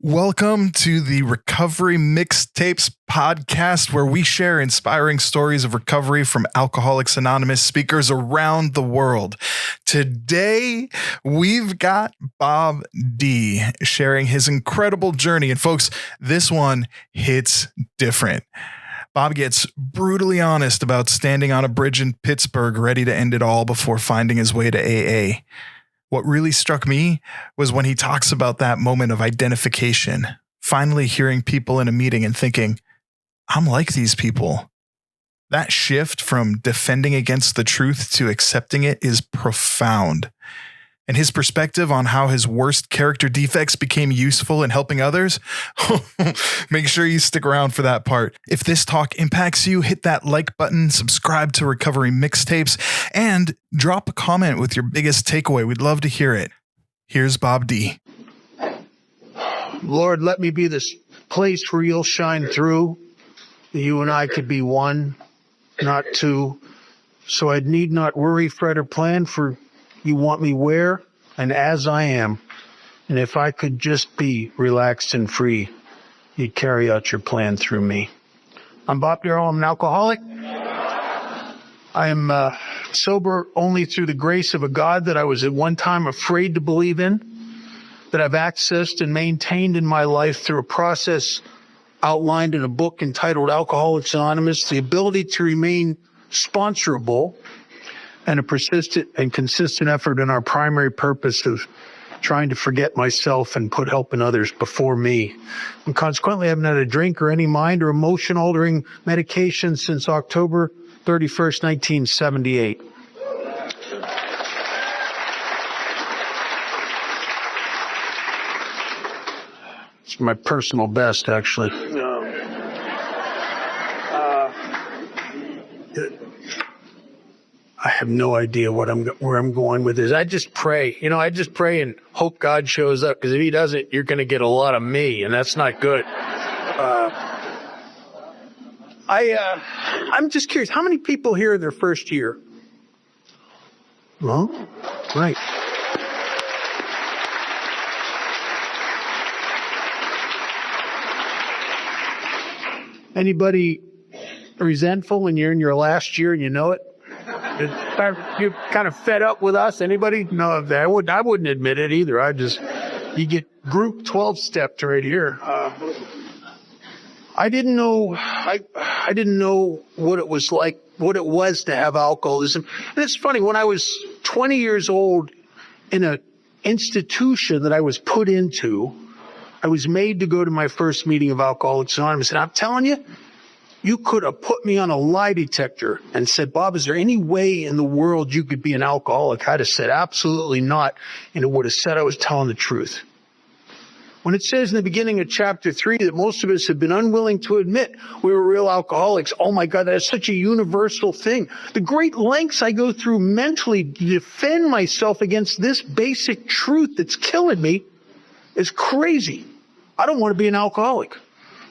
Welcome to the Recovery Mixtapes podcast, where we share inspiring stories of recovery from Alcoholics Anonymous speakers around the world. Today, we've got Bob D sharing his incredible journey. And folks, this one hits different. Bob gets brutally honest about standing on a bridge in Pittsburgh, ready to end it all before finding his way to AA. What really struck me was when he talks about that moment of identification, finally hearing people in a meeting and thinking, I'm like these people. That shift from defending against the truth to accepting it is profound. And his perspective on how his worst character defects became useful in helping others, make sure you stick around for that part. If this talk impacts you, hit that like button, subscribe to Recovery Mixtapes, and drop a comment with your biggest takeaway. We'd love to hear it. Here's Bob D. Lord, let me be this place where you'll shine through, that you and I could be one, not two, so I need not worry, fret, or plan, for you want me where and as I am. And if I could just be relaxed and free, you'd carry out your plan through me. I'm Bob Darrell. I'm an alcoholic. I am sober only through the grace of a God that I was at one time afraid to believe in, that I've accessed and maintained in my life through a process outlined in a book entitled Alcoholics Anonymous, the ability to remain sponsorable and a persistent and consistent effort in our primary purpose of trying to forget myself and put help in others before me. And consequently, I haven't had a drink or any mind or emotion-altering medication since October 31st, 1978. It's my personal best, actually. I have no idea where I'm going with this. I just pray. I just pray and hope God shows up, because if he doesn't, you're going to get a lot of me, and that's not good. I'm just curious, how many people here in their first year? Well, right. Anybody resentful when you're in your last year and you know it? You're kind of fed up with us? Anybody? No, I wouldn't admit it either. You get group 12-stepped right here. I didn't know what it was like, what it was to have alcoholism. And it's funny, when I was 20 years old, in an institution that I was put into, I was made to go to my first meeting of Alcoholics Anonymous. And I'm telling you, you could have put me on a lie detector and said, Bob, is there any way in the world you could be an alcoholic? I'd have said, absolutely not. And it would have said I was telling the truth. When it says in the beginning of chapter 3 that most of us have been unwilling to admit we were real alcoholics, oh my God, that is such a universal thing. The great lengths I go through mentally to defend myself against this basic truth that's killing me is crazy. I don't want to be an alcoholic.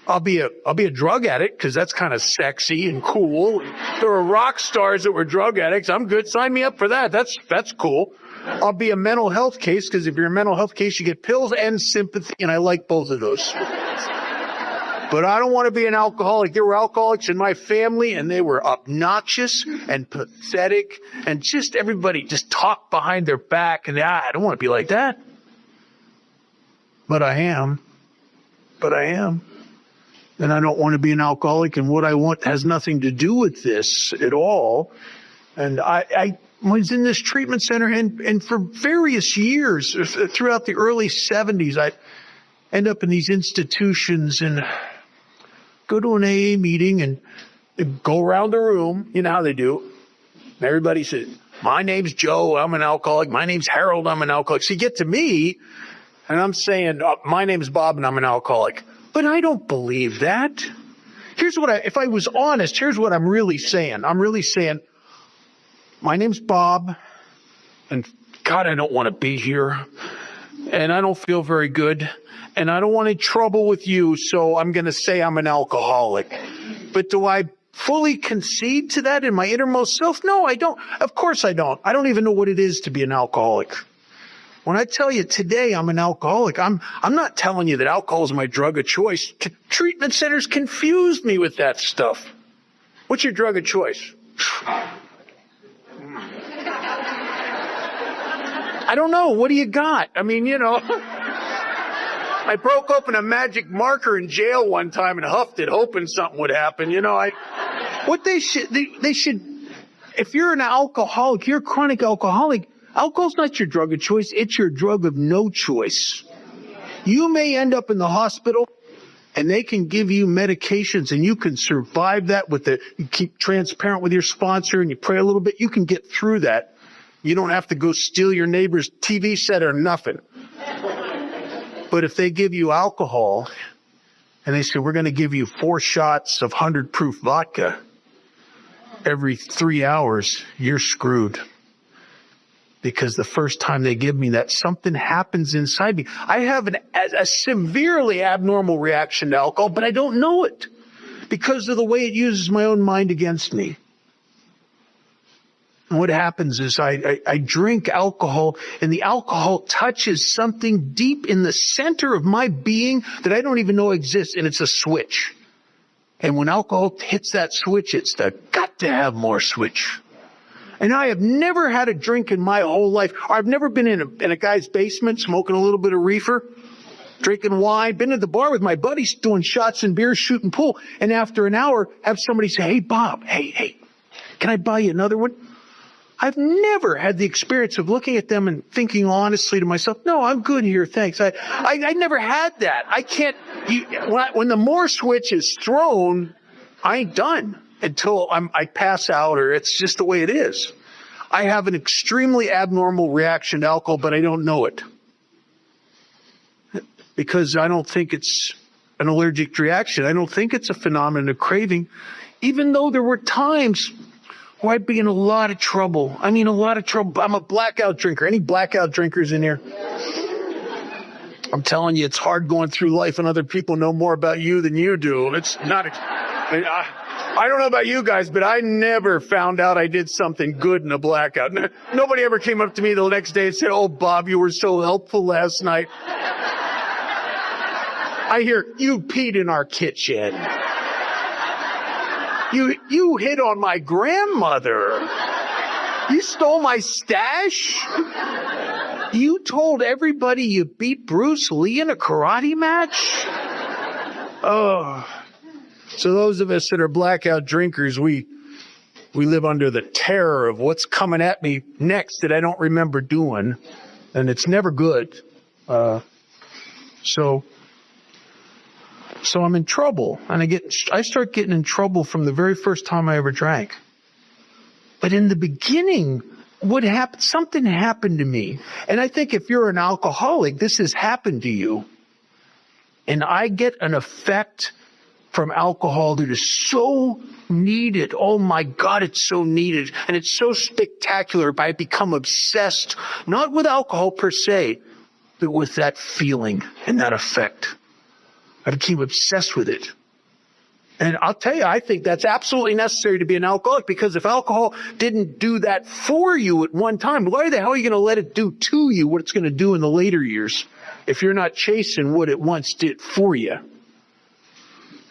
I'll be a drug addict, because that's kind of sexy and cool. There were rock stars that were drug addicts. I'm good. Sign me up for that. That's cool. I'll be a mental health case, because if you're a mental health case, you get pills and sympathy, and I like both of those. But I don't want to be an alcoholic. There were alcoholics in my family, and they were obnoxious and pathetic, and just everybody just talked behind their back, and I don't want to be like that. But I am. And I don't want to be an alcoholic, and what I want has nothing to do with this at all. And I was in this treatment center, and for various years, throughout the early 70s, I'd end up in these institutions and go to an AA meeting and go around the room. You know how they do. And everybody says, my name's Joe, I'm an alcoholic. My name's Harold, I'm an alcoholic. So you get to me, and I'm saying, my name's Bob, and I'm an alcoholic. But I don't believe that. If I was honest, here's what I'm really saying. I'm really saying, my name's Bob, and God, I don't want to be here, and I don't feel very good, and I don't want any trouble with you, so I'm going to say I'm an alcoholic. But do I fully concede to that in my innermost self? No, I don't. Of course I don't. I don't even know what it is to be an alcoholic. When I tell you today I'm an alcoholic, I'm not telling you that alcohol is my drug of choice. Treatment centers confused me with that stuff. What's your drug of choice? I don't know. What do you got? I mean, I broke open a magic marker in jail one time and huffed it, hoping something would happen. They should, if you're an alcoholic, you're a chronic alcoholic, alcohol's not your drug of choice. It's your drug of no choice. You may end up in the hospital and they can give you medications and you can survive that you keep transparent with your sponsor and you pray a little bit. You can get through that. You don't have to go steal your neighbor's TV set or nothing. But if they give you alcohol and they say, we're going to give you 4 shots of 100 proof vodka every 3 hours, you're screwed. Because the first time they give me that, something happens inside me. I have a severely abnormal reaction to alcohol, but I don't know it because of the way it uses my own mind against me. And what happens is I drink alcohol, and the alcohol touches something deep in the center of my being that I don't even know exists, and it's a switch. And when alcohol hits that switch, it's the got to have more switch. And I have never had a drink in my whole life. I've never been in a guy's basement smoking a little bit of reefer, drinking wine, been at the bar with my buddies doing shots and beers, shooting pool. And after an hour, have somebody say, hey, Bob, hey, can I buy you another one? I've never had the experience of looking at them and thinking honestly to myself, no, I'm good here, thanks. I never had that. I can't, when the more switch is thrown, I ain't done until I pass out, or it's just the way it is. I have an extremely abnormal reaction to alcohol, but I don't know it. Because I don't think it's an allergic reaction. I don't think it's a phenomenon of craving, even though there were times where I'd be in a lot of trouble. I mean, a lot of trouble. I'm a blackout drinker. Any blackout drinkers in here? I'm telling you, it's hard going through life and other people know more about you than you do. It's not, I don't know about you guys, but I never found out I did something good in a blackout. Nobody ever came up to me the next day and said, oh, Bob, you were so helpful last night. I hear, you peed in our kitchen. You hit on my grandmother. You stole my stash. You told everybody you beat Bruce Lee in a karate match. Oh. So those of us that are blackout drinkers, we live under the terror of what's coming at me next that I don't remember doing. And it's never good. So I'm in trouble, and I start getting in trouble from the very first time I ever drank. But in the beginning, something happened to me. And I think if you're an alcoholic, this has happened to you. And I get an effect from alcohol that is so needed. Oh my God, it's so needed. And it's so spectacular. I become obsessed, not with alcohol per se, but with that feeling and that effect. I became obsessed with it. And I'll tell you, I think that's absolutely necessary to be an alcoholic, because if alcohol didn't do that for you at one time, why the hell are you going to let it do to you what it's going to do in the later years if you're not chasing what it once did for you?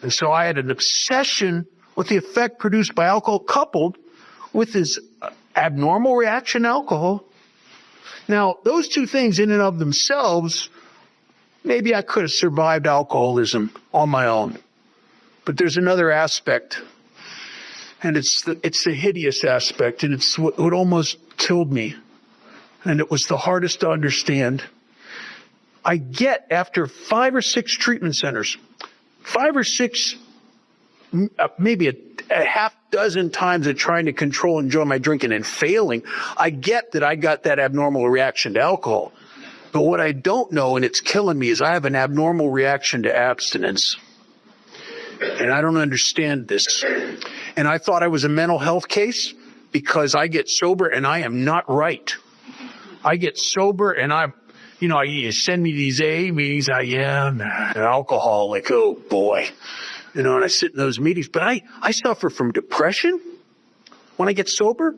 And so I had an obsession with the effect produced by alcohol coupled with this abnormal reaction to alcohol. Now, those two things in and of themselves, maybe I could have survived alcoholism on my own. But there's another aspect, and it's the hideous aspect, and it's what almost killed me. And it was the hardest to understand. I get, after 5 or 6 treatment centers, 5 or 6, maybe a half dozen times of trying to control and enjoy my drinking and failing, I get that I got that abnormal reaction to alcohol. But what I don't know, and it's killing me, is I have an abnormal reaction to abstinence. And I don't understand this. And I thought I was a mental health case because I get sober and I am not right. I get sober and you send me these AA meetings. I'm an alcoholic. Oh boy. And I sit in those meetings, but I suffer from depression. when I get sober?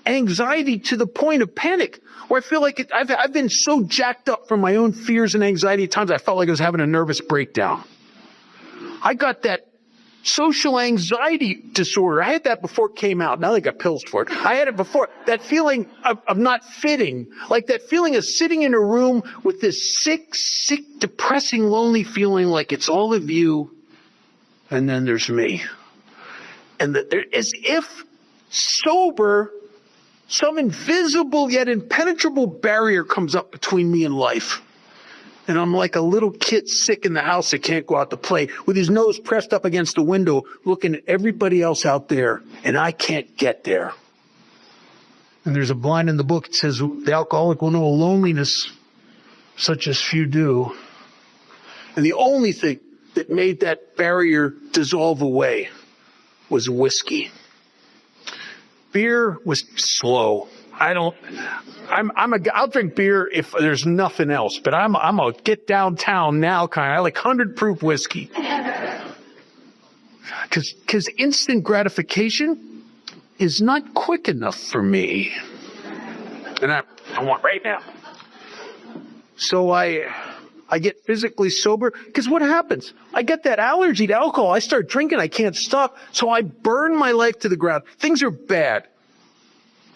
Anxiety to the point of panic, where I feel like I've been so jacked up from my own fears and anxiety at times I felt like I was having a nervous breakdown. I got that social anxiety disorder. I had that before it came out. Now they got pills for it. I had it before. That feeling of not fitting, like that feeling of sitting in a room with this sick, depressing, lonely feeling like it's all of you and then there's me. And as if sober, some invisible yet impenetrable barrier comes up between me and life. And I'm like a little kid sick in the house that can't go out to play with his nose pressed up against the window looking at everybody else out there, and I can't get there. And there's a line in the book that says, the alcoholic will know a loneliness such as few do. And the only thing that made that barrier dissolve away was whiskey. Beer was slow. I'll drink beer if there's nothing else, but I'm a get downtown now kind of. I like 100 proof whiskey. Cause instant gratification is not quick enough for me. And I want right now. So I get physically sober, because what happens? I get that allergy to alcohol. I start drinking. I can't stop. So I burn my life to the ground. Things are bad.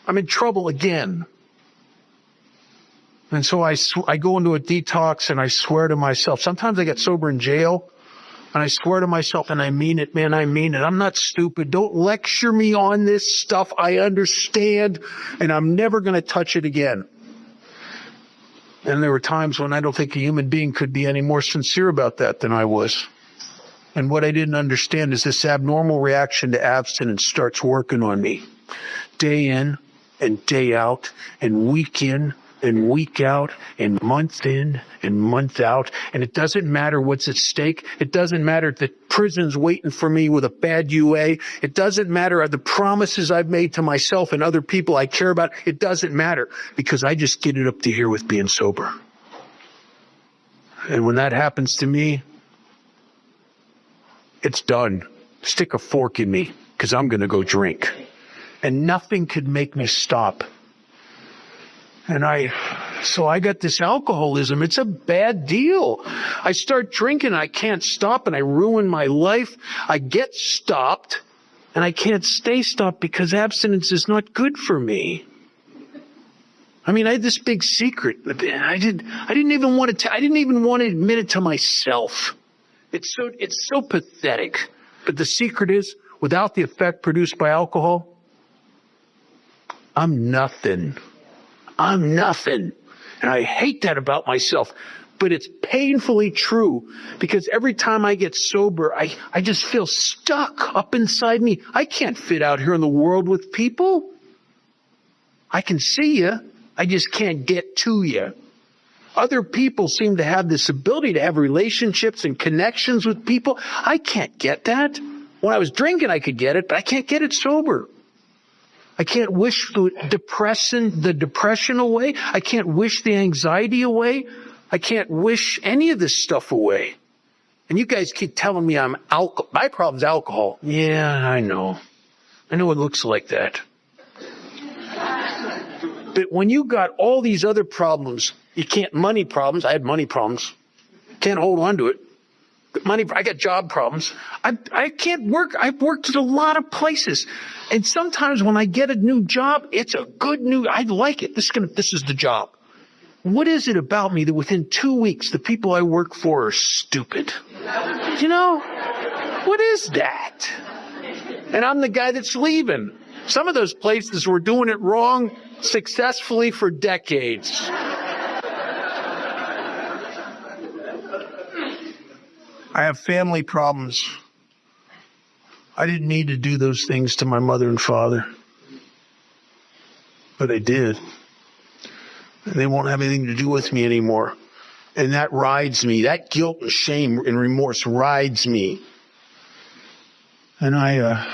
I'm in trouble again. And so I go into a detox and I swear to myself. Sometimes I get sober in jail and I swear to myself, and I mean it, man, I mean it. I'm not stupid. Don't lecture me on this stuff. I understand, and I'm never going to touch it again. And there were times when I don't think a human being could be any more sincere about that than I was. And what I didn't understand is this abnormal reaction to abstinence starts working on me. Day in and day out, and week in and week out, and month in and month out. And it doesn't matter what's at stake. It doesn't matter that prison's waiting for me with a bad UA. It doesn't matter the promises I've made to myself and other people I care about. It doesn't matter, because I just get it up to here with being sober. And when that happens to me, it's done. Stick a fork in me, because I'm going to go drink. And nothing could make me stop. And so I got this alcoholism. It's a bad deal. I start drinking, I can't stop, and I ruin my life. I get stopped, and I can't stay stopped because abstinence is not good for me. I mean, I had this big secret. I didn't even want to admit it to myself. It's so pathetic. But the secret is, without the effect produced by alcohol, I'm nothing. I'm nothing. And I hate that about myself. But it's painfully true, because every time I get sober, I just feel stuck up inside me. I can't fit out here in the world with people. I can see you. I just can't get to you. Other people seem to have this ability to have relationships and connections with people. I can't get that. When I was drinking, I could get it, but I can't get it sober. I can't wish the depression away. I can't wish the anxiety away. I can't wish any of this stuff away. And you guys keep telling me my problem's alcohol. Yeah, I know. I know it looks like that. But when you got all these other problems, money problems. I had money problems. Can't hold on to it. I got job problems. I can't work. I've worked at a lot of places. And sometimes when I get a new job, it's a good new, I like it. This is the job. What is it about me that within 2 weeks, the people I work for are stupid? You know, what is that? And I'm the guy that's leaving. Some of those places were doing it wrong successfully for decades. I have family problems. I didn't need to do those things to my mother and father, but I did. And they won't have anything to do with me anymore. And that rides me. That guilt and shame and remorse rides me. And I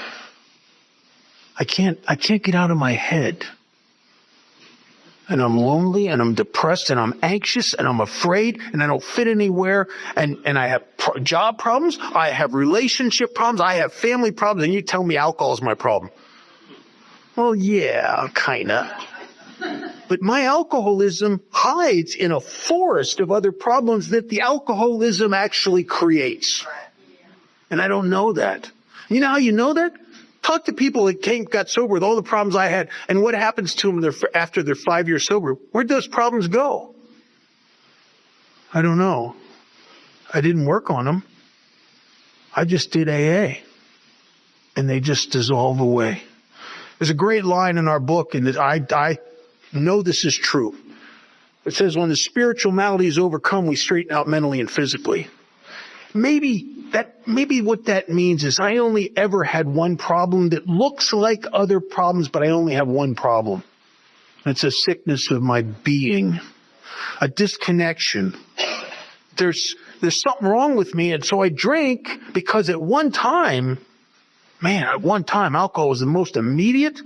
can't get out of my head. And I'm lonely, and I'm depressed, and I'm anxious, and I'm afraid, and I don't fit anywhere, and I have job problems, I have relationship problems, I have family problems, and you tell me alcohol is my problem. Well, yeah, kinda. But my alcoholism hides in a forest of other problems that the alcoholism actually creates. And I don't know that. You know how you know that? Talk to people that got sober with all the problems I had, and what happens to them after they're 5 years sober. Where'd those problems go? I don't know. I didn't work on them. I just did AA. And they just dissolve away. There's a great line in our book, and I know this is true. It says, when the spiritual malady is overcome, we straighten out mentally and physically. Maybe what that means is I only ever had one problem that looks like other problems, but I only have one problem. It's a sickness of my being, a disconnection. There's something wrong with me, and so I drink because at one time, alcohol was the most immediate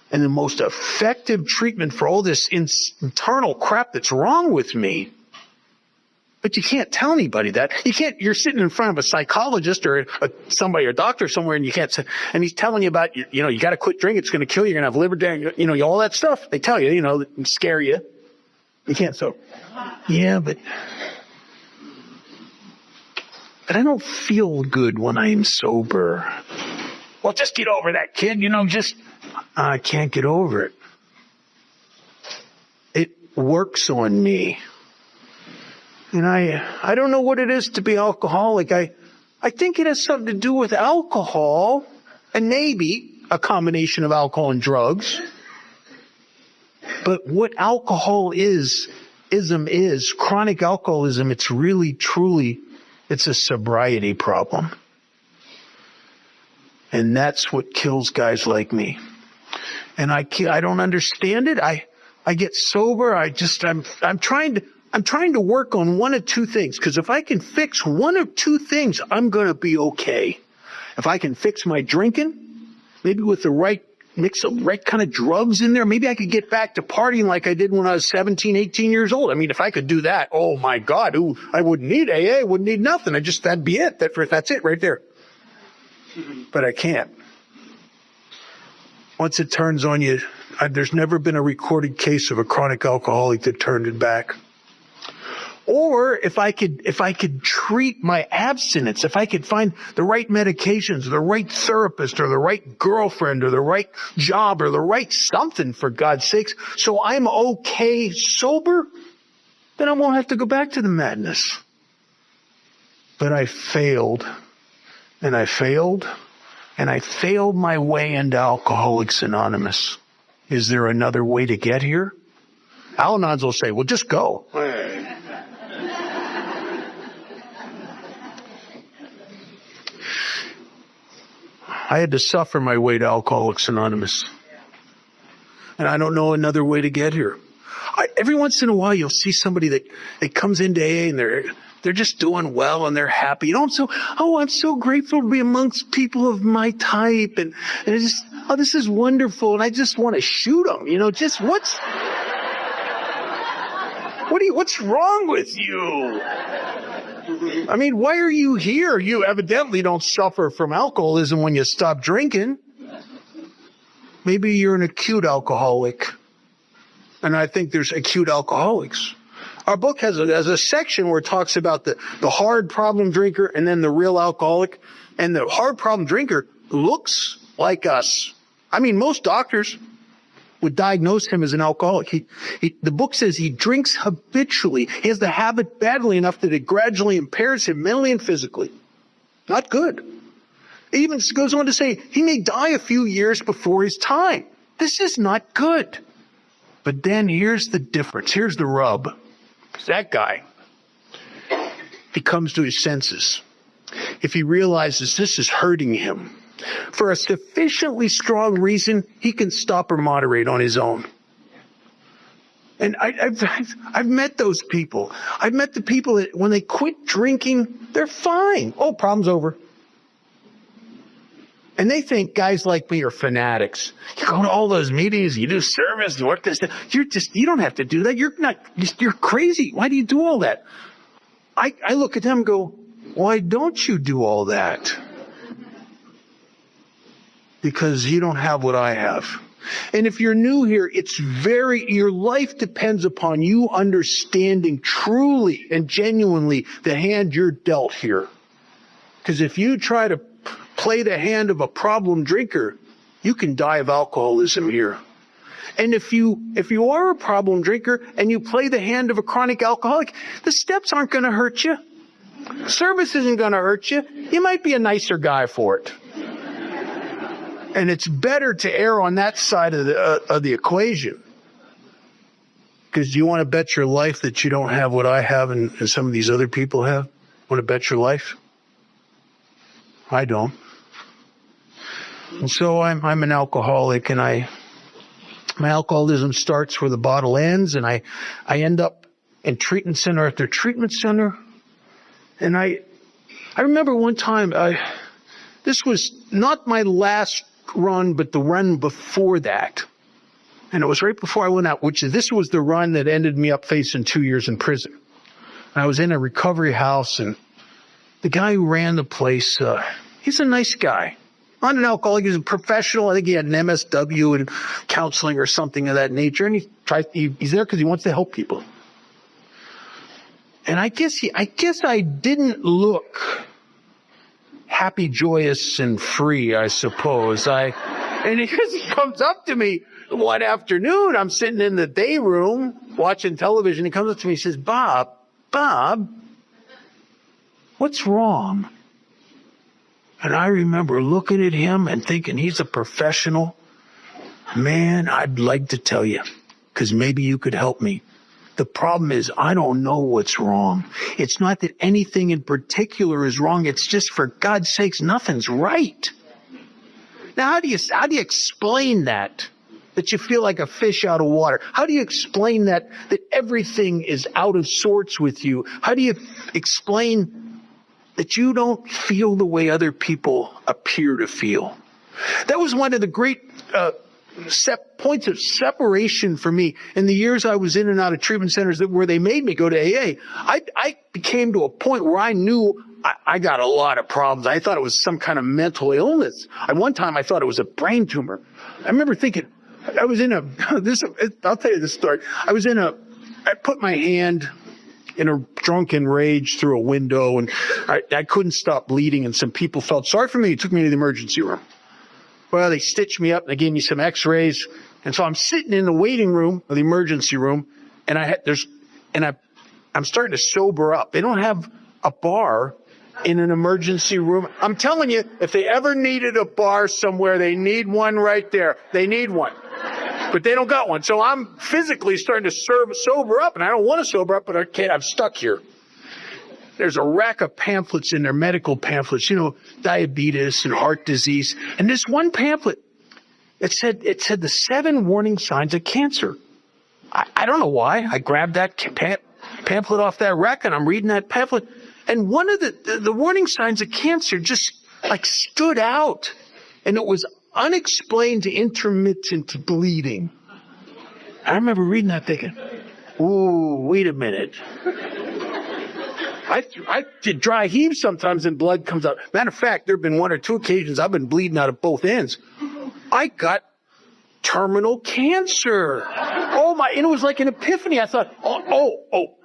and the most effective treatment for all this internal crap that's wrong with me. But you can't tell anybody that. You're sitting in front of a psychologist or a doctor somewhere, and you can't say, and he's telling you about, you got to quit drinking. It's going to kill you. You're going to have liver damage, all that stuff. They tell you, and scare you. You can't. So, yeah, but I don't feel good when I'm sober. Well, just get over that, kid. I can't get over it. It works on me. And I don't know what it is to be alcoholic. I think it has something to do with alcohol and maybe a combination of alcohol and drugs. But what alcoholism is, chronic alcoholism, it's really, truly, it's a sobriety problem. And that's what kills guys like me. And I don't understand it. I get sober. I'm trying to work on one of two things, because if I can fix one of two things, I'm going to be okay. If I can fix my drinking, maybe with the right mix of right kind of drugs in there, maybe I could get back to partying like I did when I was 17, 18 years old. I mean, if I could do that, oh my God, I wouldn't need AA, wouldn't need nothing. That'd be it. That's it right there. But I can't. Once it turns on you, there's never been a recorded case of a chronic alcoholic that turned it back. Or if I could treat my abstinence, if I could find the right medications, or the right therapist, or the right girlfriend, or the right job, or the right something, for God's sakes, so I'm okay sober, then I won't have to go back to the madness. But I failed, and I failed, and I failed my way into Alcoholics Anonymous. Is there another way to get here? Al-Anons will say, well, just go. I had to suffer my way to Alcoholics Anonymous. And I don't know another way to get here. Every once in a while, you'll see somebody that comes into AA and they're just doing well and they're happy. I'm so grateful to be amongst people of my type. And it's just, this is wonderful. And I just want to shoot them. What's wrong with you? I mean, why are you here? You evidently don't suffer from alcoholism when you stop drinking. Maybe you're an acute alcoholic. And I think there's acute alcoholics. Our book has a section where it talks about the hard problem drinker and then the real alcoholic. And the hard problem drinker looks like us. I mean, most doctors would diagnose him as an alcoholic. The book says he drinks habitually. He has the habit badly enough that it gradually impairs him mentally and physically. Not good. It even goes on to say he may die a few years before his time. This is not good. But then here's the difference. Here's the rub. That guy, he comes to his senses. If he realizes this is hurting him, for a sufficiently strong reason, he can stop or moderate on his own. And I've met those people. I've met the people that when they quit drinking, they're fine. Oh, problem's over. And they think guys like me are fanatics. You go to all those meetings, you do service, you work this. You don't have to do that. You're crazy. Why do you do all that? I look at them and go, why don't you do all that? Because you don't have what I have. And if you're new here, your life depends upon you understanding truly and genuinely the hand you're dealt here. Because if you try to play the hand of a problem drinker, you can die of alcoholism here. And if you are a problem drinker and you play the hand of a chronic alcoholic, the steps aren't going to hurt you. Service isn't going to hurt you. You might be a nicer guy for it. And it's better to err on that side of the equation. Because do you want to bet your life that you don't have what I have and some of these other people have? Want to bet your life? I don't. And so I'm an alcoholic, and my alcoholism starts where the bottle ends, and I end up in treatment center after treatment center. And I remember one time, this was not my last run, but the run before that. And it was right before I went out, this was the run that ended me up facing 2 years in prison. And I was in a recovery house, and the guy who ran the place, he's a nice guy. Not an alcoholic, he's a professional. I think he had an MSW in counseling or something of that nature. And he's there because he wants to help people. And I guess I didn't look happy, joyous, and free, I suppose. And he comes up to me one afternoon. I'm sitting in the day room watching television. He comes up to me and says, Bob, what's wrong? And I remember looking at him and thinking, he's a professional. Man, I'd like to tell you, because maybe you could help me. The problem is I don't know what's wrong. It's not that anything in particular is wrong. It's just, for God's sakes, nothing's right. Now, how do you explain that you feel like a fish out of water? How do you explain that everything is out of sorts with you? How do you explain that you don't feel the way other people appear to feel? That was one of the great points of separation for me in the years I was in and out of treatment centers where they made me go to AA. I became to a point where I knew I got a lot of problems. I thought it was some kind of mental illness. At one time, I thought it was a brain tumor. I remember thinking, I was in I'll tell you this story. I put my hand in a drunken rage through a window, and I couldn't stop bleeding, and some people felt sorry for me. They took me to the emergency room. Well, they stitched me up, and they gave me some x-rays, and so I'm sitting in the waiting room of the emergency room, and I'm starting to sober up. They don't have a bar in an emergency room. I'm telling you, if they ever needed a bar somewhere, they need one right there. They need one. But they don't got one. So I'm physically starting to sober up, and I don't want to sober up, but I can't. I'm stuck here. There's a rack of pamphlets in there, medical pamphlets, diabetes and heart disease. And this one pamphlet, it said the 7 warning signs of cancer. I don't know why. I grabbed that pamphlet off that rack, and I'm reading that pamphlet. And one of the warning signs of cancer just stood out. And it was unexplained intermittent bleeding. I remember reading that thinking, ooh, wait a minute. I did dry heaves sometimes and blood comes out. Matter of fact, there have been 1 or 2 occasions I've been bleeding out of both ends. I got terminal cancer. Oh my, and it was like an epiphany. I thought, oh,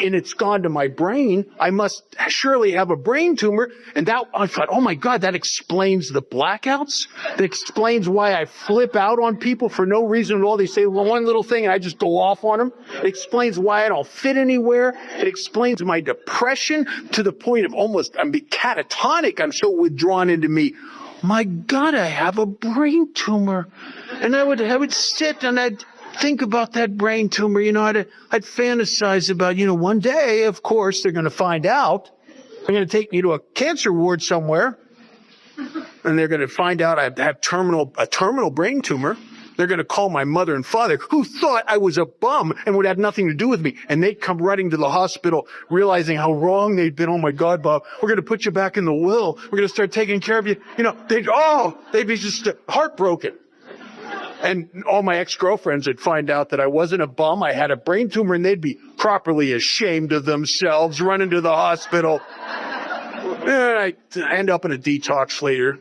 and it's gone to my brain. I must surely have a brain tumor. And I thought, oh my God, that explains the blackouts. That explains why I flip out on people for no reason at all. They say one little thing and I just go off on them. It explains why I don't fit anywhere. It explains my depression to the point of I'm catatonic. I'm so withdrawn into me. My God, I have a brain tumor. And I would sit and I'd think about that brain tumor. I'd fantasize about, one day, of course, they're going to find out. They're going to take me to a cancer ward somewhere. And they're going to find out I have a terminal brain tumor. They're going to call my mother and father, who thought I was a bum and would have nothing to do with me. And they'd come running to the hospital, realizing how wrong they'd been. Oh my God, Bob, we're going to put you back in the will. We're going to start taking care of you. They'd be just heartbroken. And all my ex-girlfriends would find out that I wasn't a bum. I had a brain tumor, and they'd be properly ashamed of themselves, running to the hospital. And I end up in a detox later.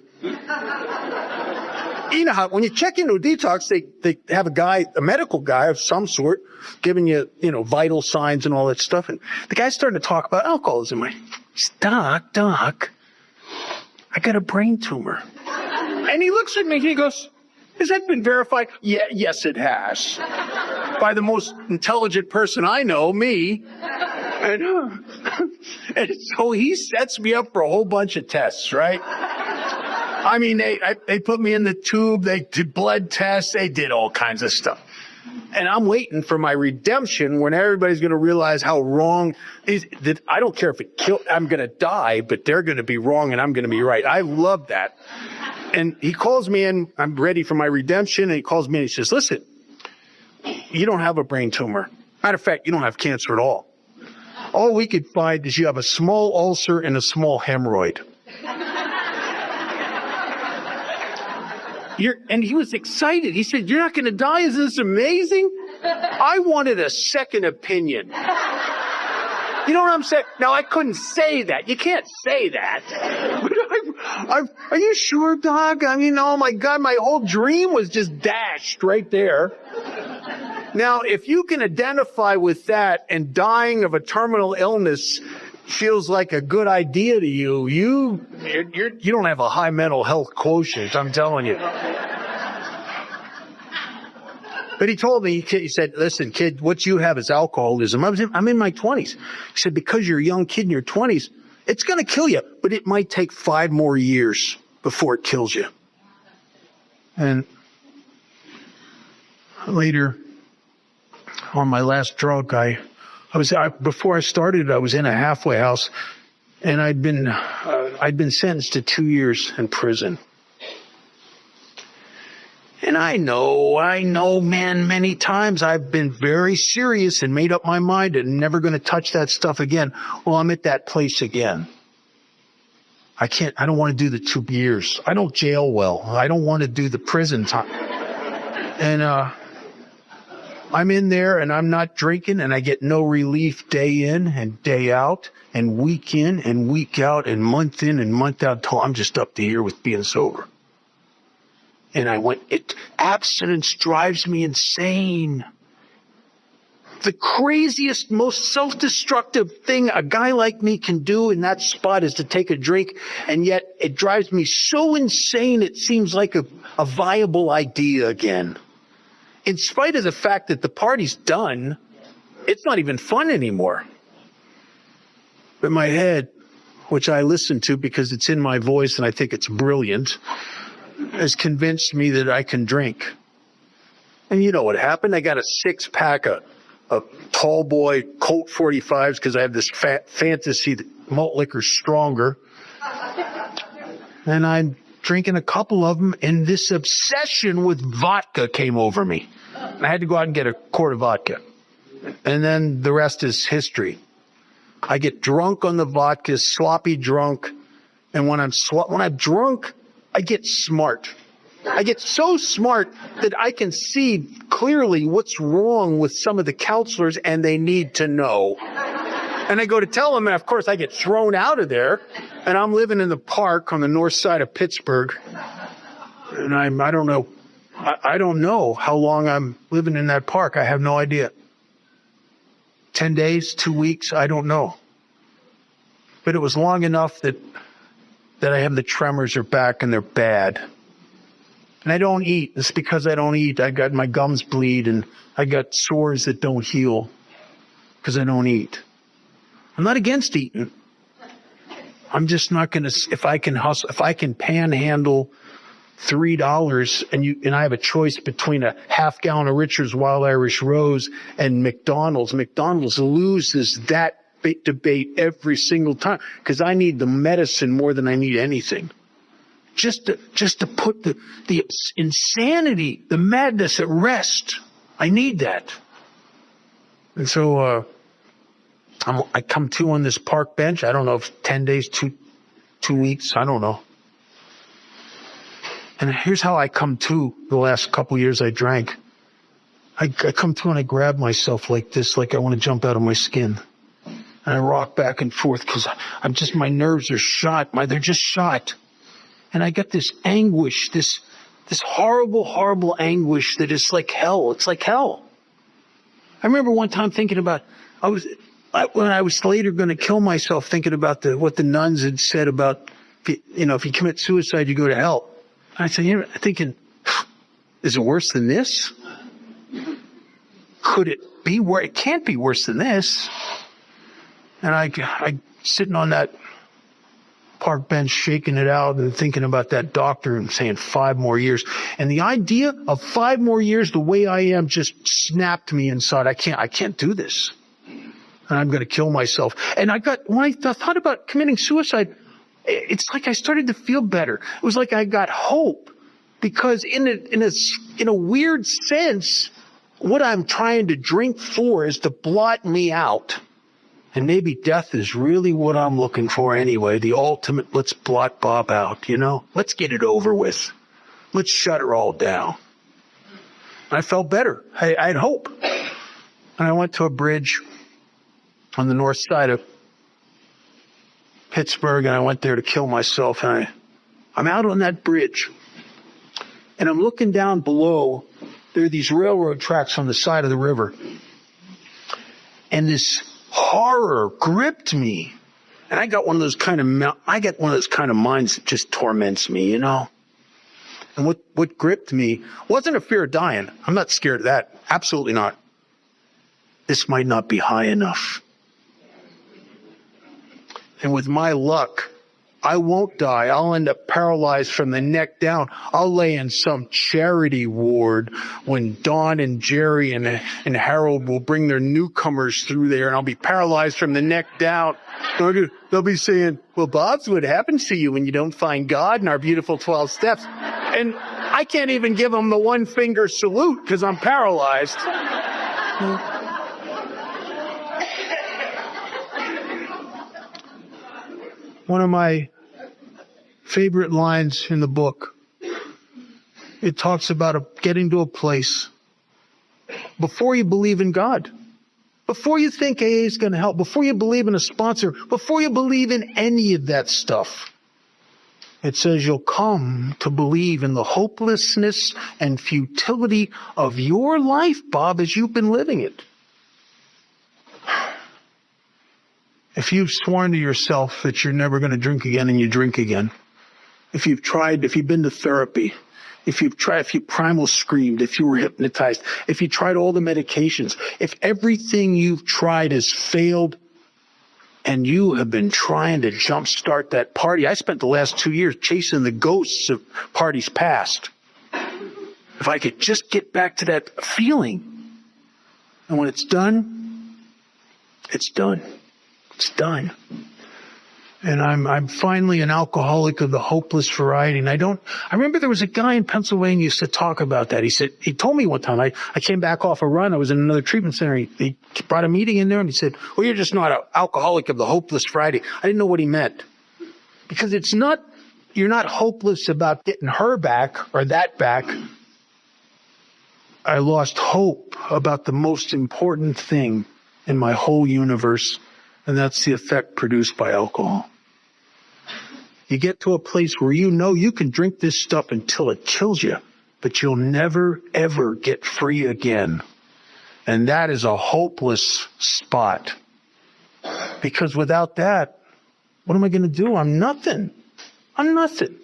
You know how when you check into a detox, they have a medical guy of some sort, giving you, vital signs and all that stuff. And the guy's starting to talk about alcoholism. I said, Doc, I got a brain tumor. And he looks at me and he goes, has that been verified? Yeah, yes, it has. By the most intelligent person I know, me. And so he sets me up for a whole bunch of tests, right? I mean, they put me in the tube, they did blood tests, they did all kinds of stuff. And I'm waiting for my redemption when everybody's going to realize how wrong is that. I don't care if I'm going to die, but they're going to be wrong and I'm going to be right. I love that. And he calls me in, I'm ready for my redemption, and he calls me and he says, listen, you don't have a brain tumor. Matter of fact, you don't have cancer at all. All we could find is you have a small ulcer and a small hemorrhoid. And he was excited. He said, you're not going to die? Isn't this amazing? I wanted a second opinion. You know what I'm saying? Now, I couldn't say that. You can't say that. But are you sure, Doc? I mean, oh, my God, my whole dream was just dashed right there. Now, if you can identify with that and dying of a terminal illness feels like a good idea to you, you don't have a high mental health quotient, I'm telling you. But he told me, he said, listen, kid, what you have is alcoholism. I'm in my 20s. He said, because you're a young kid in your 20s, it's going to kill you, but it might take 5 more years before it kills you. And later, on my last drug, before I started, I was in a halfway house, and I'd been sentenced to 2 years in prison. And I know, man, many times I've been very serious and made up my mind and never going to touch that stuff again. Well, I'm at that place again. I don't want to do the 2 years. I don't jail well. I don't want to do the prison time. And, I'm in there and I'm not drinking and I get no relief day in and day out and week in and week out and month in and month out till I'm just up to here with being sober. And abstinence drives me insane. The craziest, most self-destructive thing a guy like me can do in that spot is to take a drink, and yet it drives me so insane it seems like a viable idea again. In spite of the fact that the party's done, it's not even fun anymore. But my head, which I listen to because it's in my voice and I think it's brilliant, has convinced me that I can drink. And you know what happened? I got a 6-pack of tall boy Colt 45s because I have this fantasy that malt liquor's stronger. And I'm drinking a couple of them, and this obsession with vodka came over me. I had to go out and get a quart of vodka. And then the rest is history. I get drunk on the vodka, sloppy drunk. And when I'm drunk, I get smart. I get so smart that I can see clearly what's wrong with some of the counselors, and they need to know. And I go to tell them, and of course I get thrown out of there. And I'm living in the park on the north side of Pittsburgh. And I don't know. I don't know how long I'm living in that park. I have no idea. 10 days, 2 weeks, I don't know. But it was long enough that I have the tremors are back and they're bad. And I don't eat. It's because I don't eat. I got my gums bleed and I got sores that don't heal because I don't eat. I'm not against eating. I'm just not going to, if I can hustle, if I can panhandle $3 and I have a choice between a half gallon of Richard's Wild Irish Rose and McDonald's loses that debate every single time because I need the medicine more than I need anything. Just to put the insanity, the madness at rest. I need that. And so I come to on this park bench. I don't know if 10 days, 2 weeks. I don't know. And here's how I come to the last couple years I drank. I come to and I grab myself like this, like I want to jump out of my skin. And I rock back and forth because my nerves are shot. They're just shot. And I get this anguish, this This horrible, horrible anguish that is like hell. It's like hell. I remember one time thinking about, when I was later going to kill myself, thinking about what the nuns had said about, if you commit suicide, you go to hell. And I said, thinking, is it worse than this? Could it be worse? It can't be worse than this. And I sitting on that park bench, shaking it out and thinking about that doctor and saying 5 more years. And the idea of 5 more years the way I am just snapped me inside. I can't do this. And I'm going to kill myself. And when I thought about committing suicide, it's like I started to feel better. It was like I got hope, because in a weird sense, what I'm trying to drink for is to blot me out. And maybe death is really what I'm looking for anyway. The ultimate, let's blot Bob out, Let's get it over with. Let's shut her all down. I felt better. I had hope. And I went to a bridge on the north side of Pittsburgh, and I went there to kill myself. And I'm out on that bridge, and I'm looking down below. There are these railroad tracks on the side of the river. And this horror gripped me. And I got one of those kind of minds that just torments me, And what gripped me wasn't a fear of dying. I'm not scared of that. Absolutely not. This might not be high enough. And with my luck, I won't die. I'll end up paralyzed from the neck down. I'll lay in some charity ward when Dawn and Jerry and Harold will bring their newcomers through there, and I'll be paralyzed from the neck down. They'll be saying, well, Bob's what happens to you when you don't find God in our beautiful 12 steps. And I can't even give them the 1-finger salute because I'm paralyzed. One of my favorite lines in the book, it talks about getting to a place before you believe in God, before you think AA is going to help, before you believe in a sponsor, before you believe in any of that stuff. It says you'll come to believe in the hopelessness and futility of your life, Bob, as you've been living it. If you've sworn to yourself that you're never going to drink again and you drink again, if you've been to therapy, if you primal screamed, if you were hypnotized, if you tried all the medications, if everything you've tried has failed and you have been trying to jumpstart that party. I spent the last 2 years chasing the ghosts of parties past. If I could just get back to that feeling. And when it's done, it's done. It's done. And I'm finally an alcoholic of the hopeless variety. And I remember there was a guy in Pennsylvania who used to talk about that. He told me one time, I came back off a run. I was in another treatment center. He brought a meeting in there and he said, well, you're just not an alcoholic of the hopeless variety. I didn't know what he meant. Because you're not hopeless about getting her back or that back. I lost hope about the most important thing in my whole universe. And that's the effect produced by alcohol. You get to a place where you can drink this stuff until it kills you, but you'll never, ever get free again. And that is a hopeless spot. Because without that, what am I going to do? I'm nothing. I'm nothing.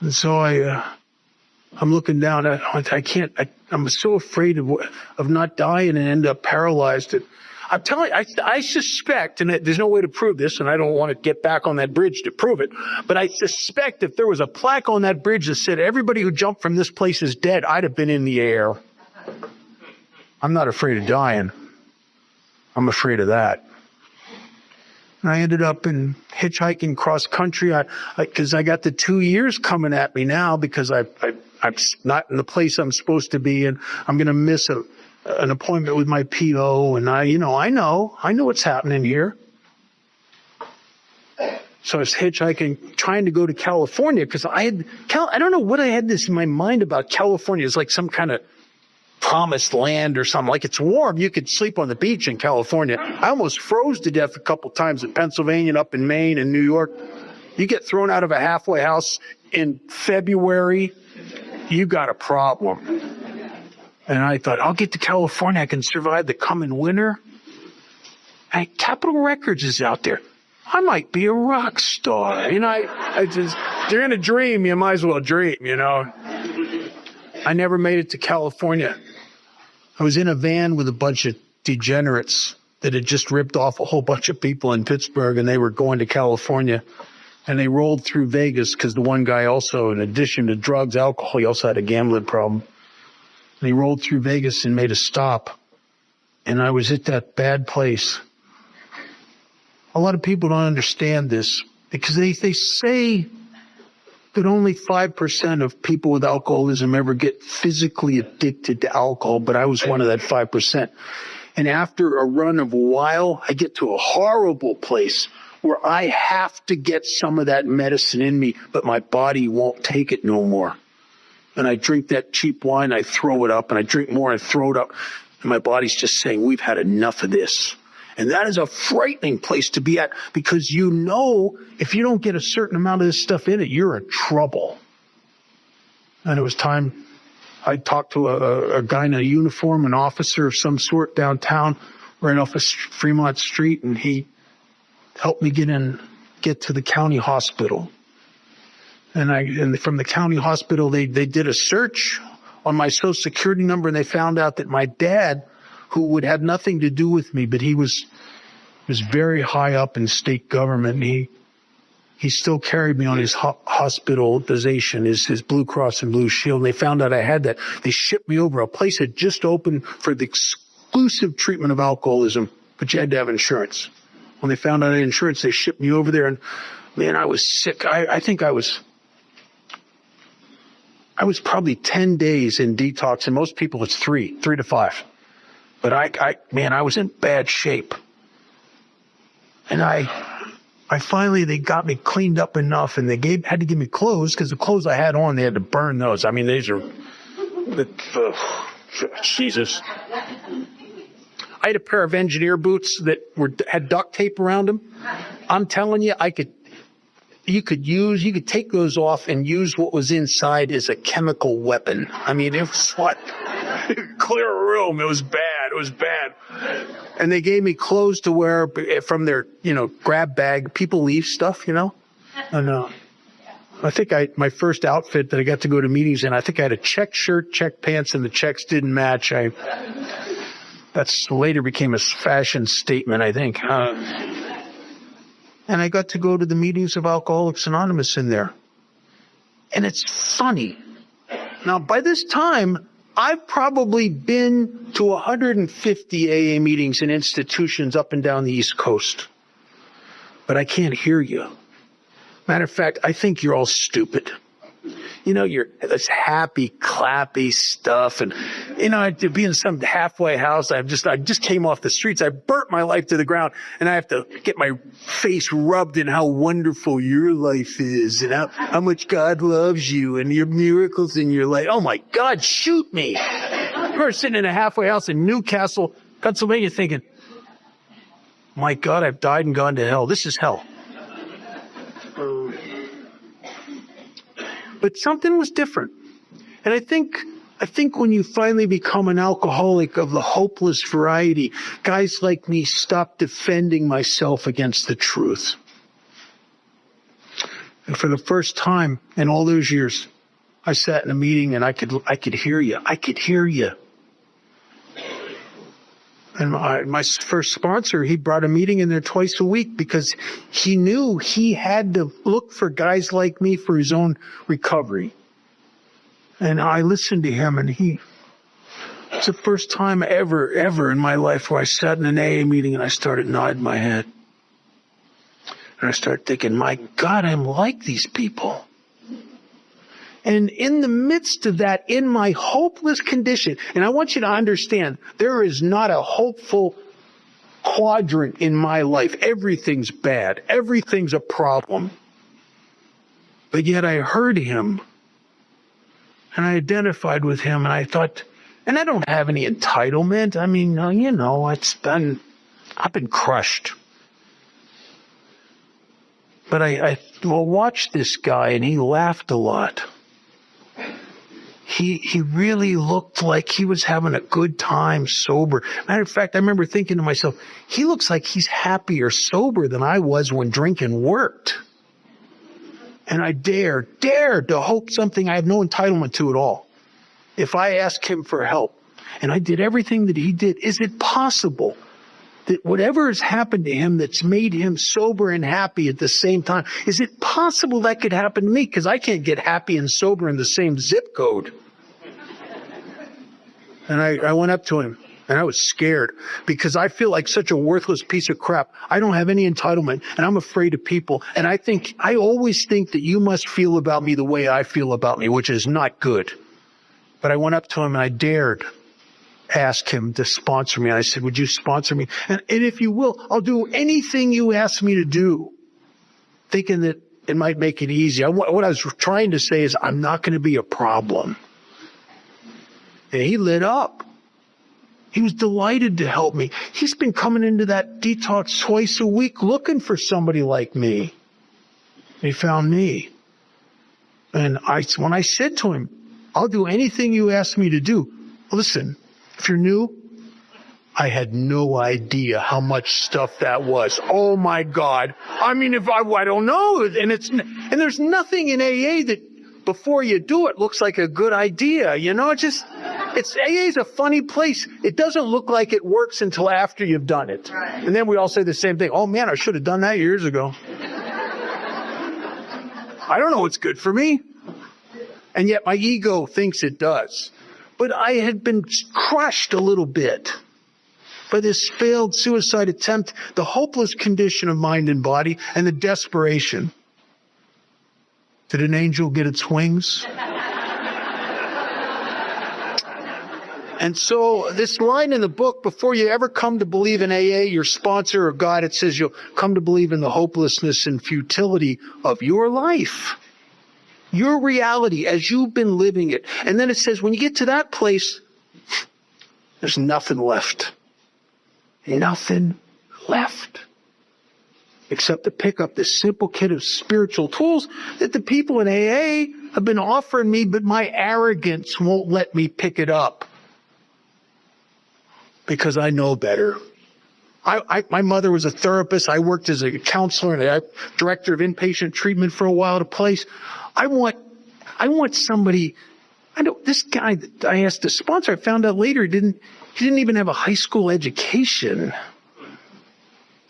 And so I'm looking down. I'm so afraid of not dying and end up paralyzed. I'm telling you, I suspect, and there's no way to prove this, and I don't want to get back on that bridge to prove it, but I suspect if there was a plaque on that bridge that said, everybody who jumped from this place is dead, I'd have been in the air. I'm not afraid of dying. I'm afraid of that. And I ended up in hitchhiking cross country because I got the 2 years coming at me now because I'm not in the place I'm supposed to be, and I'm going to miss an appointment with my PO, and I know what's happening here. So I was hitchhiking, trying to go to California because I don't know what I had this in my mind about California. It's like some kind of promised land or something. Like it's warm. You could sleep on the beach in California. I almost froze to death a couple times in Pennsylvania and up in Maine and New York. You get thrown out of a halfway house in February, you got a problem. And I thought, I'll get to California. I can survive the coming winter. And Capitol Records is out there. I might be a rock star. You know, if you're in a dream, you might as well dream, you know. I never made it to California. I was in a van with a bunch of degenerates that had just ripped off a whole bunch of people in Pittsburgh, and they were going to California. And they rolled through Vegas because the one guy also, in addition to drugs, alcohol, he also had a gambling problem. And he rolled through Vegas and made a stop. And I was at that bad place. A lot of people don't understand this because they say that only 5% of people with alcoholism ever get physically addicted to alcohol, but I was one of that 5%. And after a run of a while, I get to a horrible place where I have to get some of that medicine in me, but my body won't take it no more. And I drink that cheap wine, I throw it up, and I drink more, and I throw it up. And my body's just saying, we've had enough of this. And that is a frightening place to be at because you know if you don't get a certain amount of this stuff in it, you're in trouble. And it was time I talked to a guy in a uniform, an officer of some sort downtown, right off of Fremont Street, and he helped me get to the county hospital. And from the county hospital, they did a search on my Social Security number, and they found out that my dad, who would have nothing to do with me, but he was very high up in state government. And he still carried me on his hospitalization, his Blue Cross and Blue Shield. And they found out I had that. They shipped me over. A place had just opened for the exclusive treatment of alcoholism, but you had to have insurance. When they found out I had insurance, they shipped me over there. And man, I was sick. I think I was probably 10 days in detox, and most people it's 3 to 5. But I was in bad shape. And I finally, they got me cleaned up enough, and they had to give me clothes, because the clothes I had on, they had to burn those. I mean, these are, Jesus. I had a pair of engineer boots that had duct tape around them. I'm telling you, you could take those off and use what was inside as a chemical weapon. I mean, it was what? Clear a room. It was bad. And they gave me clothes to wear from their, grab bag, people leave stuff, And I think my first outfit that I got to go to meetings in, I think I had a check shirt, check pants, and the checks didn't match. That's later became a fashion statement, I think. And I got to go to the meetings of Alcoholics Anonymous in there. And it's funny. Now, by this time, I've probably been to 150 AA meetings in institutions up and down the East Coast. But I can't hear you. Matter of fact, I think you're all stupid. You're this happy, clappy stuff. And, to be in some halfway house, I just came off the streets. I burnt my life to the ground, and I have to get my face rubbed in how wonderful your life is and how much God loves you and your miracles in your life. Oh my God, shoot me. I remember sitting in a halfway house in Newcastle, Pennsylvania, thinking, my God, I've died and gone to hell. This is hell. But something was different. And I think when you finally become an alcoholic of the hopeless variety, guys like me stop defending myself against the truth. And for the first time in all those years, I sat in a meeting and I could hear you. I could hear you. And my first sponsor, he brought a meeting in there twice a week because he knew he had to look for guys like me for his own recovery. And I listened to him, and it's the first time ever in my life where I sat in an AA meeting and I started nodding my head. And I started thinking, my God, I'm like these people. And in the midst of that, in my hopeless condition, and I want you to understand, there is not a hopeful quadrant in my life. Everything's bad. Everything's a problem. But yet I heard him, and I identified with him, and I thought, and I don't have any entitlement. I mean, I've been crushed. But well, watch this guy, and he laughed a lot. He really looked like he was having a good time sober. Matter of fact, I remember thinking to myself, he looks like he's happier sober than I was when drinking worked. And I dared to hope something I have no entitlement to at all. If I asked him for help, and I did everything that he did, is it possible that whatever has happened to him that's made him sober and happy at the same time, is it possible that could happen to me? Because I can't get happy and sober in the same zip code. And I went up to him, and I was scared because I feel like such a worthless piece of crap. I don't have any entitlement, and I'm afraid of people. And I always think that you must feel about me the way I feel about me, which is not good. But I went up to him, and I dared ask him to sponsor me. I said, would you sponsor me? And if you will, I'll do anything you ask me to do, thinking that it might make it easy. What I was trying to say is I'm not going to be a problem. And he lit up. He was delighted to help me. He's been coming into that detox twice a week looking for somebody like me. He found me. And when I said to him, I'll do anything you ask me to do. Listen, if you're new, I had no idea how much stuff that was. Oh my God. I mean, I don't know. And there's nothing in AA that before you do it looks like a good idea. You know, AA's a funny place. It doesn't look like it works until after you've done it. Right. And then we all say the same thing. Oh man, I should have done that years ago. I don't know what's good for me. And yet my ego thinks it does. But I had been crushed a little bit by this failed suicide attempt, the hopeless condition of mind and body, and the desperation. Did an angel get its wings? And so this line in the book, before you ever come to believe in AA, your sponsor or God, it says you'll come to believe in the hopelessness and futility of your life, your reality as you've been living it. And then it says when you get to that place, there's nothing left. Nothing left. Except to pick up this simple kit of spiritual tools that the people in AA have been offering me, but my arrogance won't let me pick it up. Because I know better. My mother was a therapist. I worked as a counselor and a director of inpatient treatment for a while at a place. I want somebody. This guy that I asked to sponsor, I found out later he didn't even have a high school education.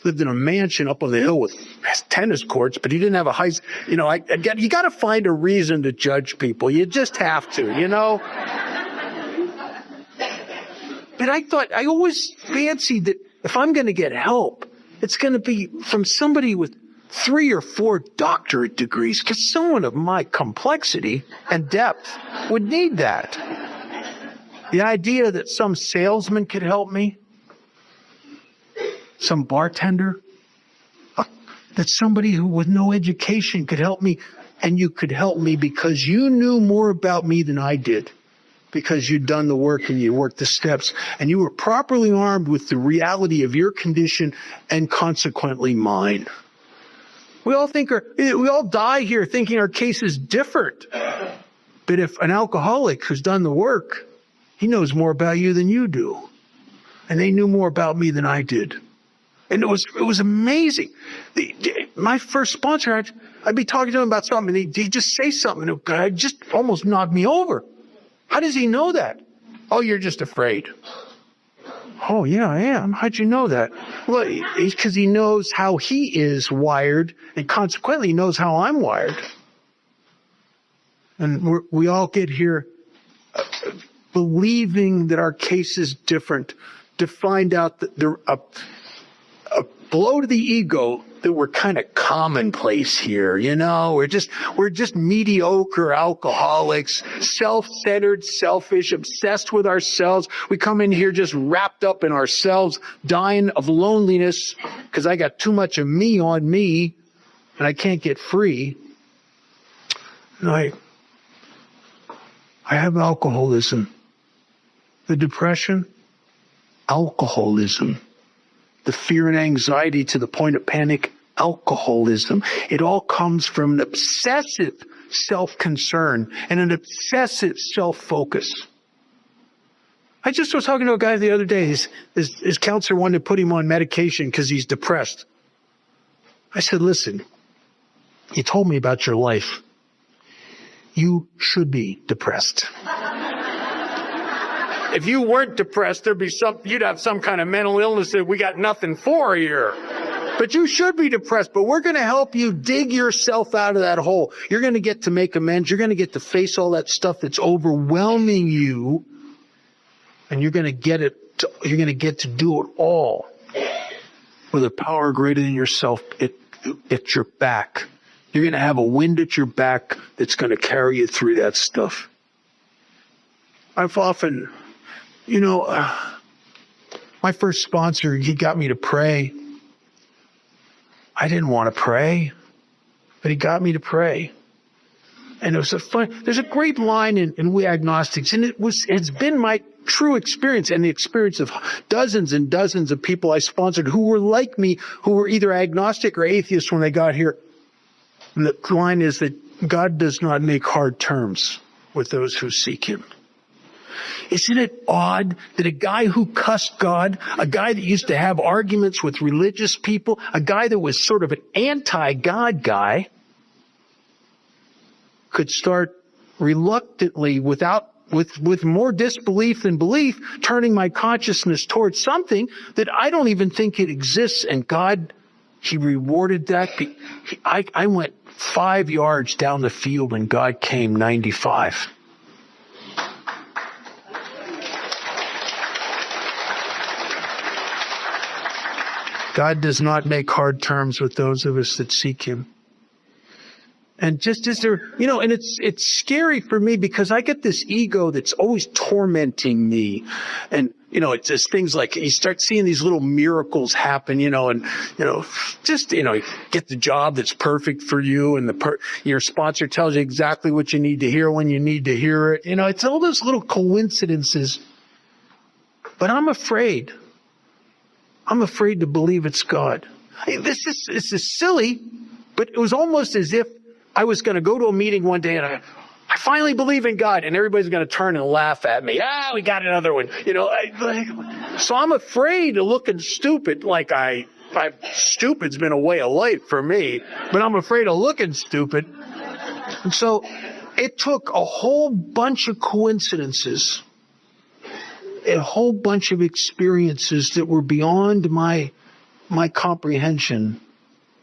Lived in a mansion up on the hill with tennis courts, but he didn't have a high. You got to find a reason to judge people. You just have to, you know. But I always fancied that if I'm going to get help, it's going to be from somebody with 3 or 4 doctorate degrees, because someone of my complexity and depth would need that. The idea that some salesman could help me, some bartender, that somebody who with no education could help me, and you could help me because you knew more about me than I did. Because you'd done the work and you worked the steps and you were properly armed with the reality of your condition and consequently mine. We all die here thinking our case is different. But if an alcoholic who's done the work, he knows more about you than you do. And they knew more about me than I did. And it was amazing. My first sponsor, I'd be talking to him about something and he'd just say something and it just almost knocked me over. How does he know that? Oh, you're just afraid. Oh, yeah, I am. How'd you know that? Well, because he knows how he is wired, and consequently he knows how I'm wired. And we all get here believing that our case is different, to find out that a blow to the ego that we're kind of commonplace here, you know? We're just mediocre alcoholics, self-centered, selfish, obsessed with ourselves. We come in here just wrapped up in ourselves, dying of loneliness because I got too much of me on me and I can't get free. And I have alcoholism. The depression, alcoholism. The fear and anxiety to the point of panic, alcoholism. It all comes from an obsessive self-concern and an obsessive self-focus. I just was talking to a guy the other day. His counselor wanted to put him on medication because he's depressed. I said, listen, you told me about your life. You should be depressed. If you weren't depressed, you'd have some kind of mental illness that we got nothing for here. But you should be depressed, but we're going to help you dig yourself out of that hole. You're going to get to make amends. You're going to get to face all that stuff that's overwhelming you. And you're going to get to do it all with a power greater than yourself at your back. You're going to have a wind at your back that's going to carry you through that stuff. I've often, my first sponsor, he got me to pray. I didn't want to pray, but he got me to pray. And it was there's a great line in We Agnostics, and it's been my true experience and the experience of dozens and dozens of people I sponsored who were like me, who were either agnostic or atheist when they got here. And the line is that God does not make hard terms with those who seek him. Isn't it odd that a guy who cussed God, a guy that used to have arguments with religious people, a guy that was sort of an anti-God guy, could start reluctantly, with more disbelief than belief, turning my consciousness towards something that I don't even think it exists. And God, he rewarded that. I went 5 yards down the field and God came 95. God does not make hard terms with those of us that seek him. And just as there, and it's scary for me because I get this ego that's always tormenting me. And, it's just things like you start seeing these little miracles happen, and, get the job that's perfect for you and your sponsor tells you exactly what you need to hear when you need to hear it. It's all those little coincidences. But I'm afraid. I'm afraid to believe it's God. This is silly, but it was almost as if I was going to go to a meeting one day and I finally believe in God, and everybody's going to turn and laugh at me. We got another one. So I'm afraid of looking stupid. Stupid's been a way of life for me, but I'm afraid of looking stupid. And so it took a whole bunch of coincidences, a whole bunch of experiences that were beyond my comprehension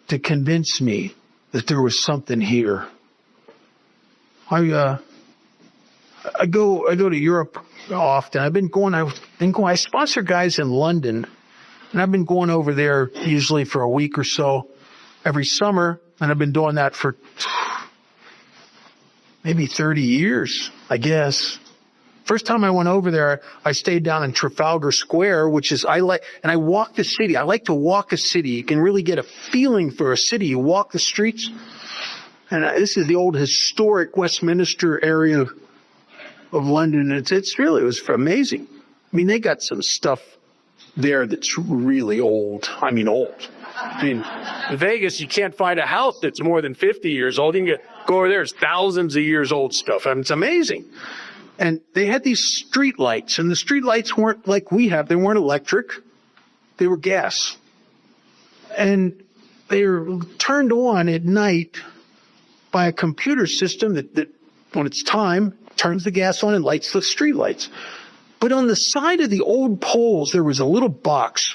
to convince me that there was something here. I go to Europe often. I sponsor guys in London, and I've been going over there usually for a week or so every summer, and I've been doing that for maybe 30 years, I guess. First time I went over there, I stayed down in Trafalgar Square, and I walked the city. I like to walk a city. You can really get a feeling for a city. You walk the streets. And this is the old historic Westminster area of London. It was amazing. I mean, they got some stuff there that's really old. I mean, old. In Vegas, you can't find a house that's more than 50 years old. You can go over there, it's thousands of years old stuff. It's amazing. And they had these street lights, and the street lights weren't like we have. They weren't electric. They were gas. And they were turned on at night by a computer system that when it's time, turns the gas on and lights the street lights. But on the side of the old poles, there was a little box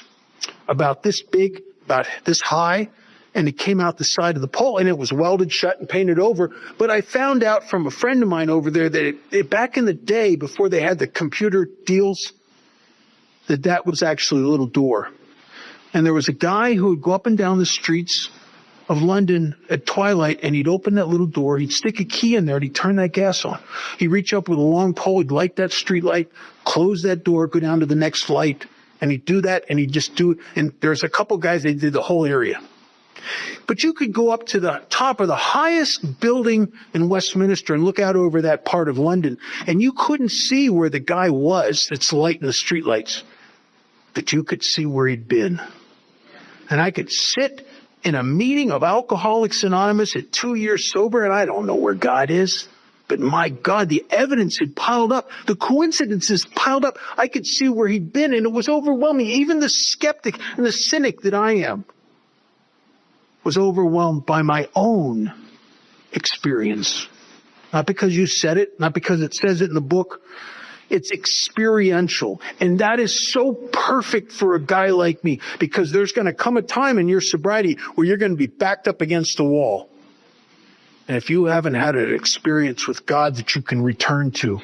about this big, about this high, and it came out the side of the pole, and it was welded shut and painted over. But I found out from a friend of mine over there that back in the day, before they had the computer deals, that was actually a little door. And there was a guy who would go up and down the streets of London at twilight, and he'd open that little door, he'd stick a key in there, and he'd turn that gas on. He'd reach up with a long pole, he'd light that street light, close that door, go down to the next light, and he'd do that, and he'd just do it. And there's a couple guys, they did the whole area. But you could go up to the top of the highest building in Westminster and look out over that part of London, and you couldn't see where the guy was that's lighting the streetlights, but you could see where he'd been. And I could sit in a meeting of Alcoholics Anonymous at 2 years sober, and I don't know where God is. But my God, the evidence had piled up. The coincidences piled up. I could see where he'd been, and it was overwhelming. Even the skeptic and the cynic that I am was overwhelmed by my own experience. Not because you said it, not because it says it in the book. It's experiential. And that is so perfect for a guy like me, because there's going to come a time in your sobriety where you're going to be backed up against the wall. And if you haven't had an experience with God that you can return to,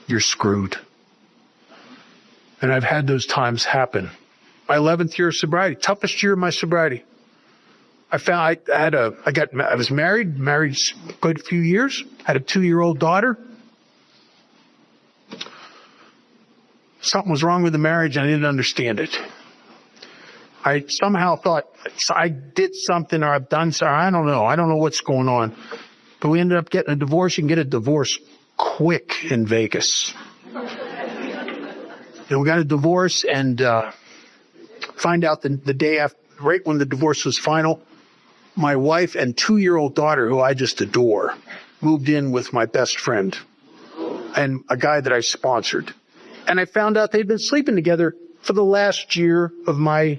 you're screwed. And I've had those times happen. My 11th year of sobriety, toughest year of my sobriety. I was married quite a few years, had a 2-year-old daughter. Something was wrong with the marriage, and I didn't understand it. I somehow thought I did something, or I've done something. I don't know. I don't know what's going on. But we ended up getting a divorce. You can get a divorce quick in Vegas. And we got a divorce, and find out the day after, right when the divorce was final, my wife and 2-year-old daughter, who I just adore, moved in with my best friend and a guy that I sponsored. And I found out they'd been sleeping together for the last year of my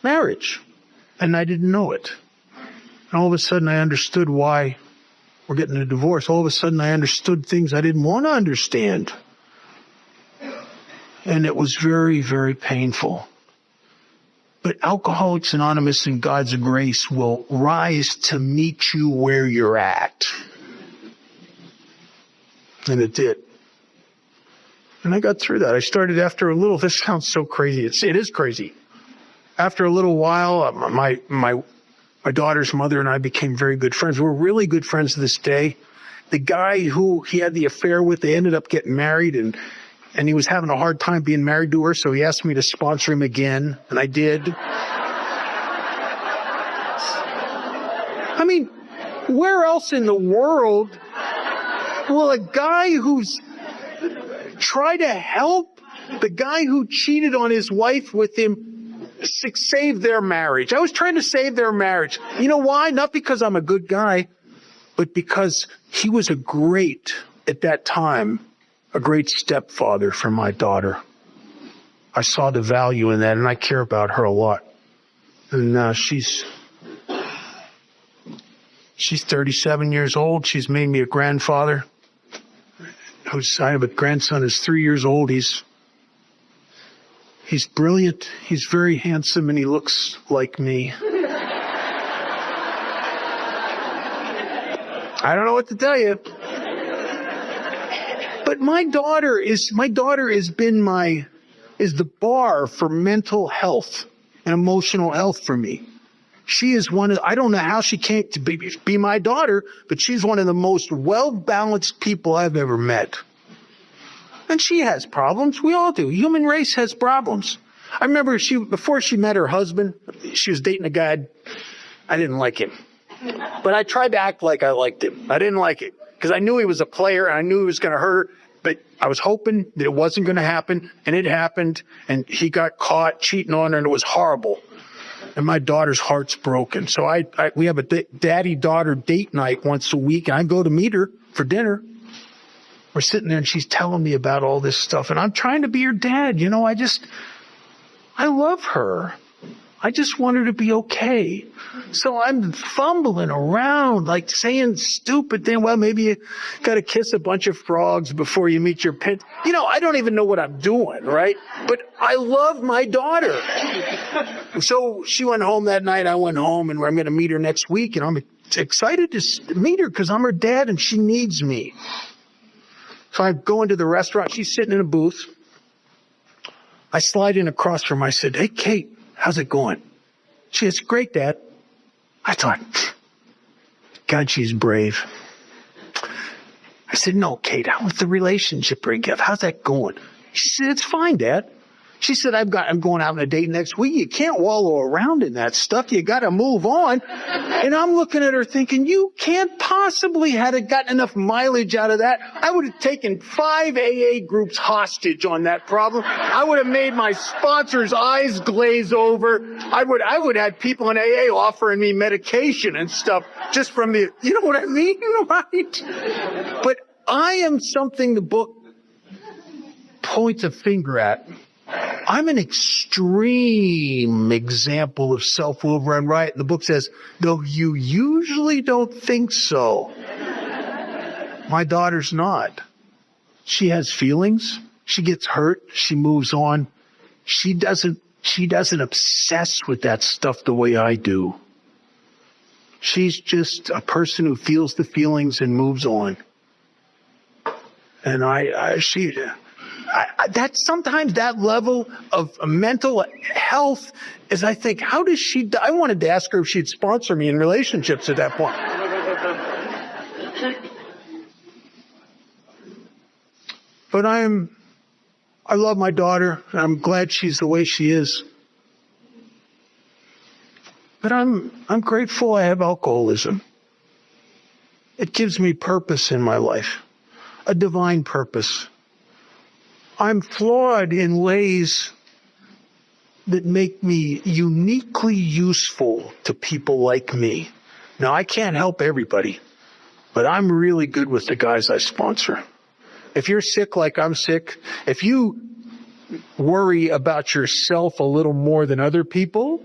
marriage. And I didn't know it. And all of a sudden I understood why we're getting a divorce. All of a sudden I understood things I didn't want to understand. And it was very, very painful. But Alcoholics Anonymous and God's grace will rise to meet you where you're at. And it did. And I got through that. I started after a little, this sounds so crazy. It is crazy. After a little while, my daughter's mother and I became very good friends. We're really good friends to this day. The guy who he had the affair with, they ended up getting married, and he was having a hard time being married to her, so he asked me to sponsor him again, and I did. I mean, where else in the world will a guy who's tried to help the guy who cheated on his wife with him save their marriage? I was trying to save their marriage. You know why? Not because I'm a good guy, but because he was at that time, a great stepfather for my daughter. I saw the value in that, and I care about her a lot. And she's 37 years old. She's made me a grandfather. I have a grandson who's 3 years old. He's brilliant. He's very handsome, and he looks like me. I don't know what to tell you. But my daughter is the bar for mental health and emotional health for me. She is I don't know how she came to be my daughter, but she's one of the most well-balanced people I've ever met. And she has problems. We all do. Human race has problems. I remember before she met her husband, she was dating a guy. I didn't like him. But I tried to act like I liked him. I didn't like it because I knew he was a player and I knew he was going to hurt her. But I was hoping that it wasn't going to happen. And it happened. And he got caught cheating on her, and it was horrible. And my daughter's heart's broken. So we have a daddy-daughter date night once a week. And I go to meet her for dinner. We're sitting there and she's telling me about all this stuff. And I'm trying to be her dad. You know, I love her. I just want her to be okay. So I'm fumbling around, like saying stupid things. Well, maybe you got to kiss a bunch of frogs before you meet your pet. You know, I don't even know what I'm doing, right? But I love my daughter. So she went home that night. I went home, and I'm going to meet her next week. And I'm excited to meet her because I'm her dad and she needs me. So I go into the restaurant. She's sitting in a booth. I slide in across from her. I said, "Hey, Kate, how's it going?" She says, "Great, Dad." I thought, God, she's brave. I said, "No, Kate, how's the relationship breakup? How's that going?" She said, "It's fine, Dad." She said, I'm going out on a date next week. You can't wallow around in that stuff. You got to move on. And I'm looking at her thinking, you can't possibly have gotten enough mileage out of that. I would have taken 5 AA groups hostage on that problem. I would have made my sponsors' eyes glaze over. I would have people in AA offering me medication and stuff just from the, you know what I mean, right? But I am something the book points a finger at. I'm an extreme example of self-will run riot. The book says, though you usually don't think so. My daughter's not. She has feelings. She gets hurt. She moves on. She doesn't obsess with that stuff the way I do. She's just a person who feels the feelings and moves on. And that's sometimes that level of mental health is, I think, how does she, I wanted to ask her if she'd sponsor me in relationships at that point. But I love my daughter, and I'm glad she's the way she is. But I'm grateful I have alcoholism. It gives me purpose in my life, a divine purpose. I'm flawed in ways that make me uniquely useful to people like me. Now, I can't help everybody, but I'm really good with the guys I sponsor. If you're sick like I'm sick, if you worry about yourself a little more than other people,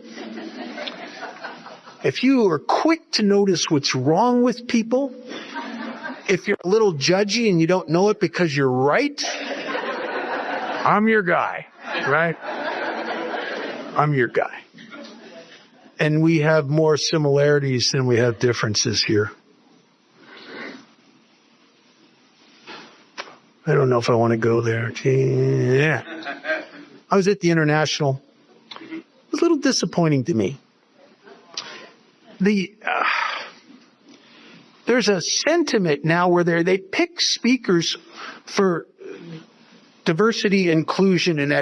if you are quick to notice what's wrong with people, if you're a little judgy and you don't know it because you're right, I'm your guy, right? I'm your guy. And we have more similarities than we have differences here. I don't know if I want to go there. Yeah. I was at the International. It was a little disappointing to me. There's a sentiment now where they pick speakers for diversity, inclusion, and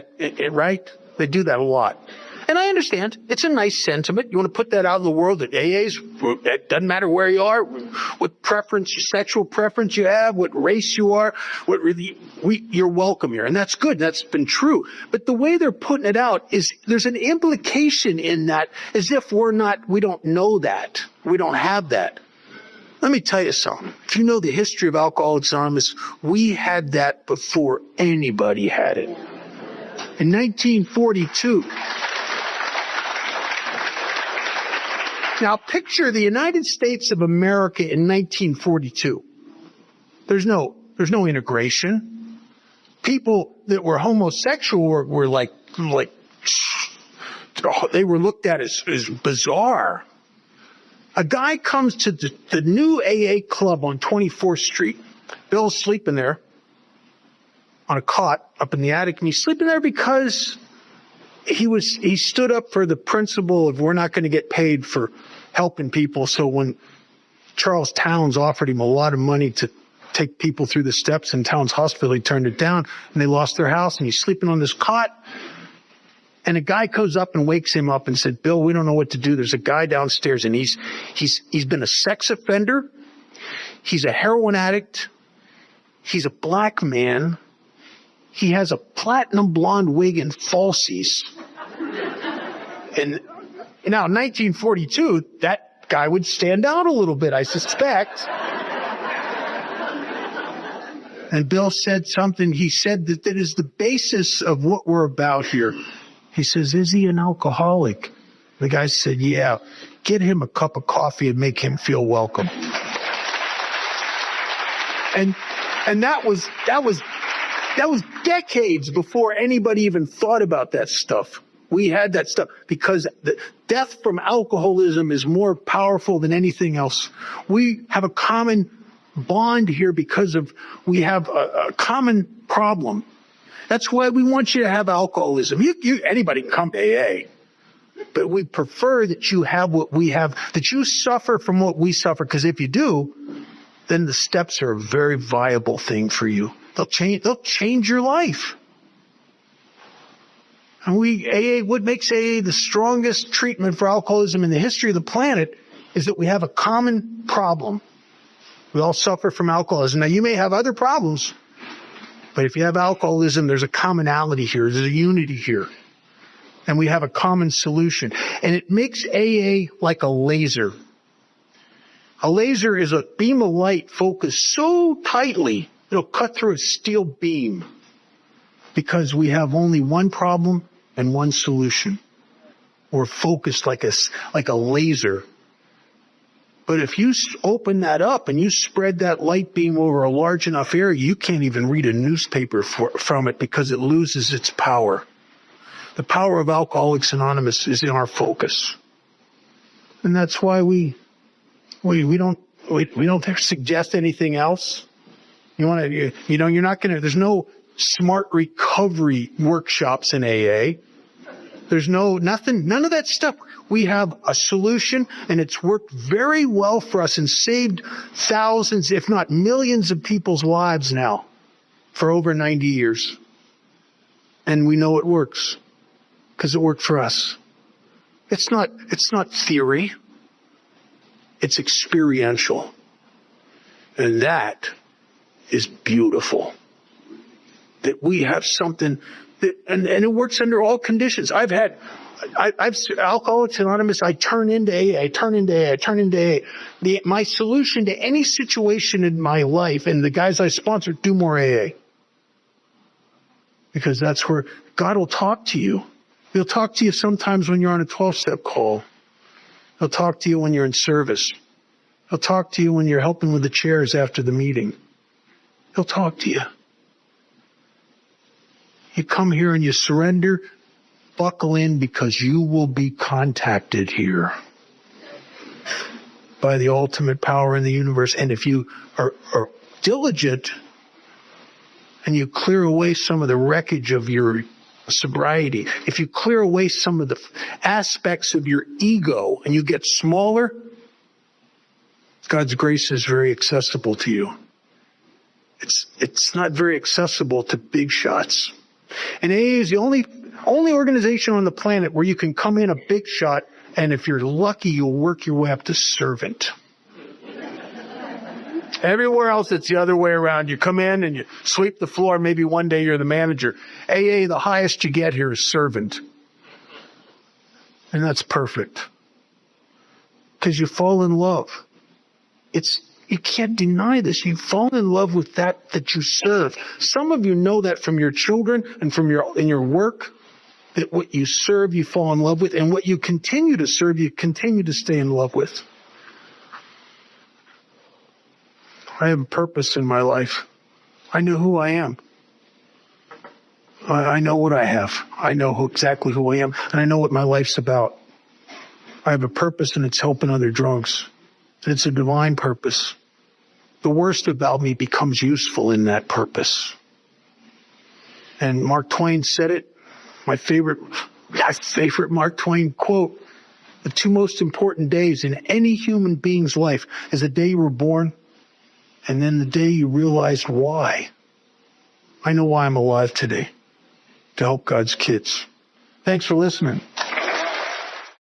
right? They do that a lot. And I understand. It's a nice sentiment. You want to put that out in the world that AA's, it doesn't matter where you are, what preference, sexual preference you have, what race you are, you're welcome here. And that's good. That's been true. But the way they're putting it out is there's an implication in that as if we don't know that. We don't have that. Let me tell you something. If you know the history of Alcoholics Anonymous, we had that before anybody had it. In 1942. Now picture the United States of America in 1942. There's no integration. People that were homosexual were like they were looked at as bizarre. A guy comes to the new AA club on 24th Street. Bill's sleeping there on a cot up in the attic, and he's sleeping there because he stood up for the principle of we're not going to get paid for helping people. So when Charles Towns offered him a lot of money to take people through the steps in Towns Hospital, he turned it down, and they lost their house, and he's sleeping on this cot. And a guy goes up and wakes him up and said, Bill, we don't know what to do. There's a guy downstairs, and he's been a sex offender. He's a heroin addict. He's a black man. He has a platinum blonde wig and falsies. And now, in 1942, that guy would stand out a little bit, I suspect. And Bill said something. He said that is the basis of what we're about here. He says, is he an alcoholic? The guy said, yeah. Get him a cup of coffee and make him feel welcome. And that was decades before anybody even thought about that stuff. We had that stuff because the death from alcoholism is more powerful than anything else. We have a common bond here because we have a common problem. That's why we want you to have alcoholism. Anybody can come to AA, but we prefer that you have what we have, that you suffer from what we suffer, because if you do, then the steps are a very viable thing for you. They'll change your life. And what makes AA the strongest treatment for alcoholism in the history of the planet is that we have a common problem. We all suffer from alcoholism. Now, you may have other problems, but if you have alcoholism, there's a commonality here. There's a unity here. And we have a common solution. And it makes AA like a laser. A laser is a beam of light focused so tightly, it'll cut through a steel beam because we have only one problem and one solution. We're focused like a laser. But if you open that up and you spread that light beam over a large enough area, you can't even read a newspaper from it because it loses its power. The power of Alcoholics Anonymous is in our focus. And that's why we don't suggest anything else. You're not going to, there's no smart recovery workshops in AA. There's none of that stuff. We have a solution, and it's worked very well for us and saved thousands, if not millions of people's lives now for over 90 years. And we know it works because it worked for us. It's not theory. It's experiential. And that is beautiful. That we have something and it works under all conditions. I've Alcoholics Anonymous, I turn into AA. My solution to any situation in my life, and the guys I sponsor, do more AA. Because that's where God will talk to you. He'll talk to you sometimes when you're on a 12-step call. He'll talk to you when you're in service. He'll talk to you when you're helping with the chairs after the meeting. He'll talk to you. You come here and you surrender, buckle in, because you will be contacted here by the ultimate power in the universe. And if you are diligent and you clear away some of the wreckage of your sobriety, if you clear away some of the aspects of your ego and you get smaller, God's grace is very accessible to you. It's not very accessible to big shots. And AA is the only organization on the planet where you can come in a big shot, and if you're lucky, you'll work your way up to servant. Everywhere else, it's the other way around. You come in and you sweep the floor. Maybe one day you're the manager. AA, the highest you get here is servant. And that's perfect. Because you fall in love. You can't deny this. You fall in love with that you serve. Some of you know that from your children and in your work, that what you serve, you fall in love with, and what you continue to serve, you continue to stay in love with. I have a purpose in my life. I know who I am. I know what I have. I know exactly who I am, and I know what my life's about. I have a purpose, and it's helping other drunks. And it's a divine purpose. The worst about me becomes useful in that purpose. And Mark Twain said it. My favorite Mark Twain quote: the two most important days in any human being's life is the day you were born and then the day you realized why. I know why I'm alive today. To help God's kids. Thanks for listening.